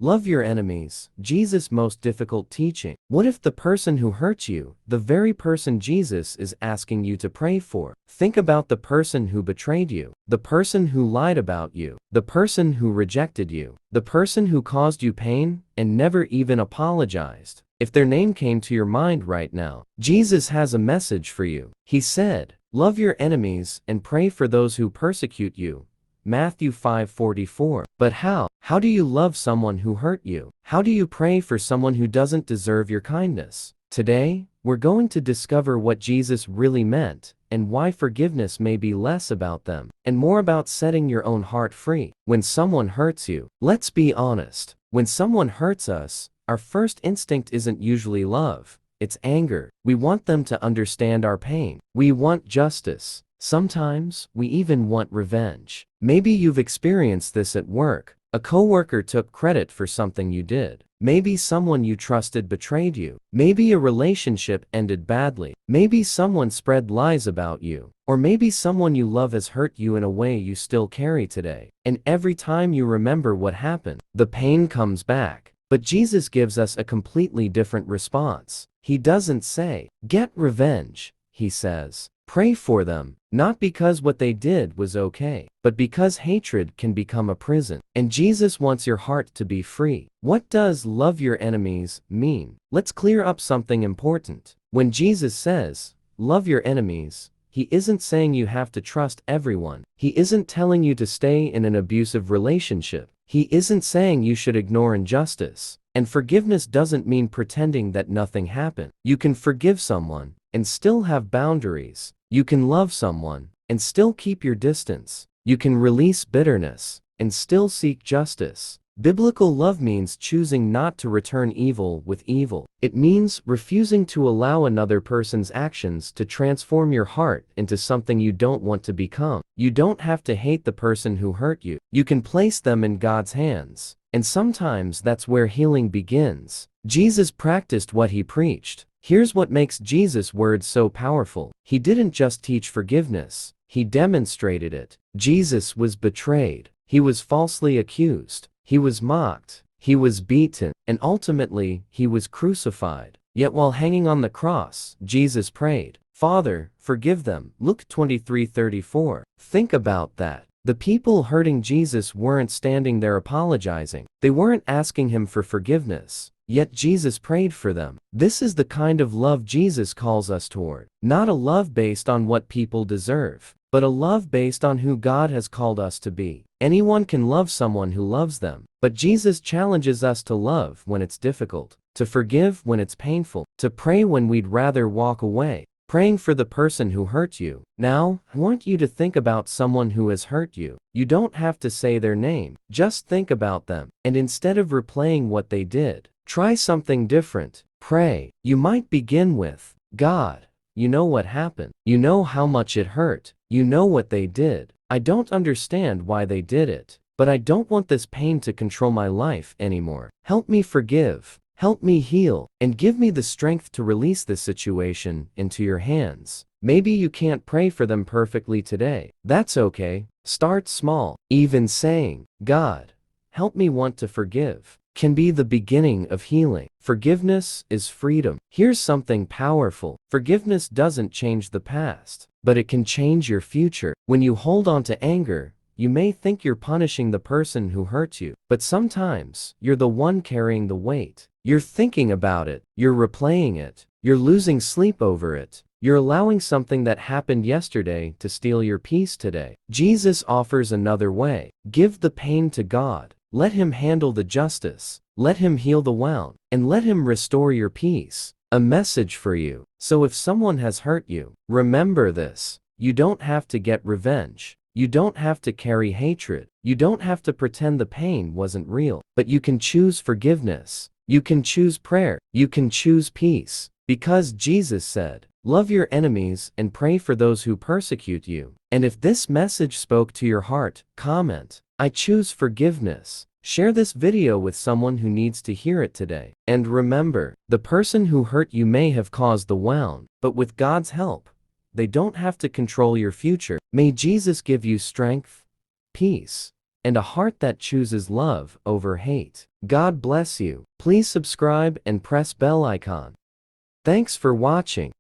Love your enemies, Jesus' most difficult teaching. What if the person who hurts you, the very person Jesus is asking you to pray for? Think about the person who betrayed you, the person who lied about you, the person who rejected you, the person who caused you pain and never even apologized. If their name came to your mind right now, Jesus has a message for you. He said, "Love your enemies and pray for those who persecute you." Matthew 5:44. But how? How do you love someone who hurt you? How do you pray for someone who doesn't deserve your kindness? Today, we're going to discover what Jesus really meant and why forgiveness may be less about them and more about setting your own heart free. When someone hurts you, let's be honest. When someone hurts us, our first instinct isn't usually love, it's anger. We want them to understand our pain. We want justice. Sometimes, we even want revenge. Maybe you've experienced this at work. A coworker took credit for something you did. Maybe someone you trusted betrayed you. Maybe a relationship ended badly. Maybe someone spread lies about you. Or maybe someone you love has hurt you in a way you still carry today. And every time you remember what happened, the pain comes back. But Jesus gives us a completely different response. He doesn't say, "Get revenge." He says, "Pray for them," not because what they did was okay, but because hatred can become a prison. And Jesus wants your heart to be free. What does "love your enemies" mean? Let's clear up something important. When Jesus says, "Love your enemies," He isn't saying you have to trust everyone. He isn't telling you to stay in an abusive relationship. He isn't saying you should ignore injustice. And forgiveness doesn't mean pretending that nothing happened. You can forgive someone and still have boundaries. You can love someone and still keep your distance. You can release bitterness and still seek justice. Biblical love means choosing not to return evil with evil. It means refusing to allow another person's actions to transform your heart into something you don't want to become. You don't have to hate the person who hurt you. You can place them in God's hands. And sometimes that's where healing begins. Jesus practiced what he preached. Here's what makes Jesus' words so powerful. He didn't just teach forgiveness, he demonstrated it. Jesus was betrayed. He was falsely accused. He was mocked. He was beaten. And ultimately, he was crucified. Yet while hanging on the cross, Jesus prayed, "Father, forgive them." Luke 23:34. Think about that. The people hurting Jesus weren't standing there apologizing. They weren't asking him for forgiveness. Yet Jesus prayed for them. This is the kind of love Jesus calls us toward. Not a love based on what people deserve, but a love based on who God has called us to be. Anyone can love someone who loves them, but Jesus challenges us to love when it's difficult, to forgive when it's painful, to pray when we'd rather walk away. Praying for the person who hurt you. Now, I want you to think about someone who has hurt you. You don't have to say their name, just think about them. And instead of replaying what they did, try something different. Pray. You might begin with, "God, you know what happened. You know how much it hurt. You know what they did. I don't understand why they did it, but I don't want this pain to control my life anymore. Help me forgive. Help me heal, and give me the strength to release this situation into your hands." Maybe you can't pray for them perfectly today. That's okay. Start small. Even saying, "God, help me want to forgive," can be the beginning of healing. Forgiveness is freedom. Here's something powerful. Forgiveness doesn't change the past, but it can change your future. When you hold on to anger, you may think you're punishing the person who hurt you, but sometimes you're the one carrying the weight. You're thinking about it, you're replaying it, you're losing sleep over it, you're allowing something that happened yesterday to steal your peace today. Jesus offers another way. Give the pain to God. Let him handle the justice. Let him heal the wound, and let him restore your peace. A message for you. So if someone has hurt you, remember this. You don't have to get revenge. You don't have to carry hatred. You don't have to pretend the pain wasn't real. But you can choose forgiveness. You can choose prayer. You can choose peace. Because Jesus said, "Love your enemies and pray for those who persecute you." And if this message spoke to your heart, comment, "I choose forgiveness." Share this video with someone who needs to hear it today. And remember, the person who hurt you may have caused the wound, but with God's help, they don't have to control your future. May Jesus give you strength, peace, and a heart that chooses love over hate. God bless you. Please subscribe and press bell icon. Thanks for watching.